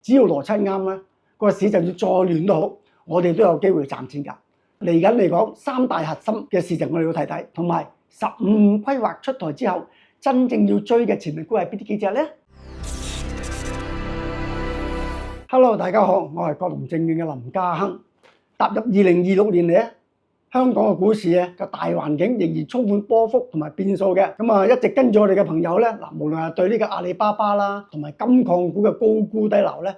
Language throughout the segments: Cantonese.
只要邏輯啱咧，個市就算再亂都好，我哋都有機會賺錢㗎。嚟緊嚟講，三大核心嘅事情我哋要睇睇，同埋15規劃出台之後，真正要追嘅潛力股係邊啲幾隻呢？ Hello， 大家好，我係國龍證券嘅林家亨。踏入2026年嚟咧，香港嘅股市咧個大環境仍然充滿波幅同埋變數嘅。一直跟住我哋嘅朋友咧，無論係對呢個阿里巴巴啦，同埋金礦股嘅高沽低流咧，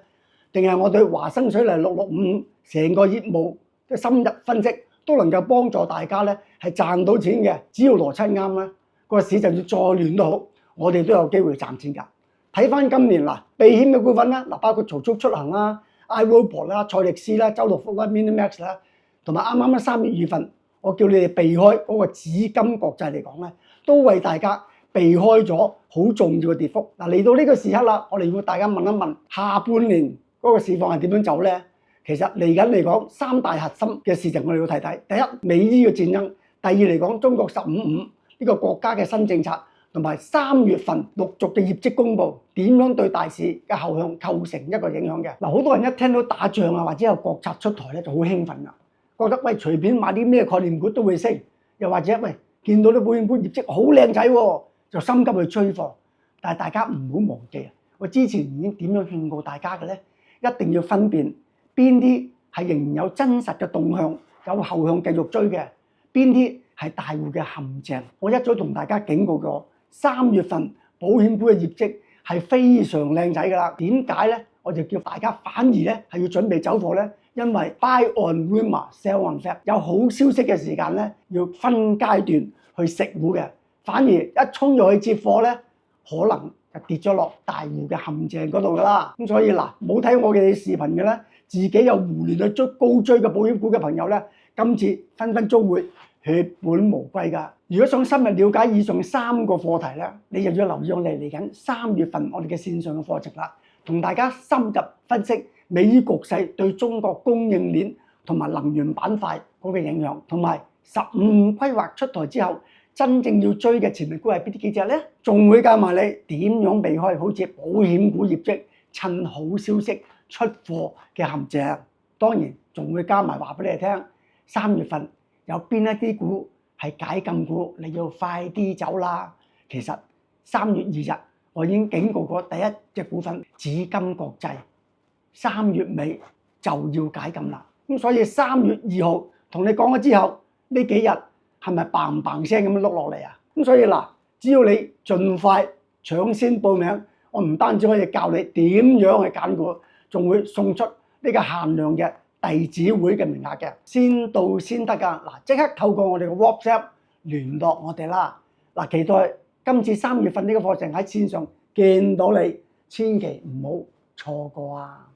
定係我對華生水泥665成個業務嘅深入分析，都能夠幫助大家咧係賺到錢嘅。只要邏輯啱咧，個市就算再亂都好，我哋都有機會賺錢㗎。睇翻今年避險嘅股份啦，包括曹速出行啦、iRobot 啦、賽力斯啦、周六福啦、Minimax 啦，同埋啱3月2份，我叫你哋避開嗰個紫金國際嚟講咧，都為大家避開咗好重要嘅跌幅。嚟到呢個時刻啦，我哋要大家問一問，下半年嗰個市況係點樣走咧？其實嚟緊嚟講，三大核心嘅事情我哋要睇睇。第一，美伊嘅戰爭；第二嚟講，中國15.5呢個國家嘅新政策。同埋3月份陸續嘅業績公布，點樣對大市嘅後向構成一個影響嘅？好多人一聽到打仗或者有國策出台咧，就好興奮㗎，覺得隨便買啲咩概念股都會升，又或者見到啲保險股業績好靚仔喎，就心急去追貨。但係大家唔好忘記我之前已經點樣勸告大家嘅咧，一定要分辨邊啲係仍然有真實嘅動向，有後向繼續追嘅，邊啲係大戶嘅陷阱。我一早同大家警告過。3月份保險股嘅業績係非常靚仔㗎啦，點解咧？我就叫大家反而咧係要準備走貨咧，因為 buy on rumor, sell on fact， 有好消息嘅時間咧要分階段去食糊嘅，反而一衝入去接貨咧，可能就跌咗落大戶嘅陷阱嗰度㗎啦。咁所以冇睇我嘅視頻嘅咧，自己有胡亂去高追嘅保險股嘅朋友咧，今次分分鐘會血本無歸㗎。如果想深入了解以上3個課題咧，你就要留意我哋嚟緊3月份我哋嘅線上嘅課程啦，同大家深入分析美伊局勢對中國供應鏈同埋能源板塊嗰個影響，同埋15規劃出台之後，真正要追嘅潛力股係邊啲幾隻咧？仲會教埋你點樣避開好似保險股業績趁好消息出貨嘅陷阱。當然仲會加埋話俾你哋聽，3月份有邊一啲股係解禁股，你要快啲走啦。其實3月2日我已經警告過第一隻股份紫金國際，3月尾就要解禁啦。咁所以3月2號同你講咗之後，呢幾日係咪嘭嘭聲咁樣碌落嚟啊？咁所以只要你盡快搶先報名，我唔單止可以教你點樣去揀股，仲會送出呢個限量嘅弟子會嘅名額嘅，先到先得㗎。即刻透過我哋嘅 WhatsApp 聯絡我哋啦。期待今次3月份呢個課程喺線上見到你，千祈唔好錯過啊！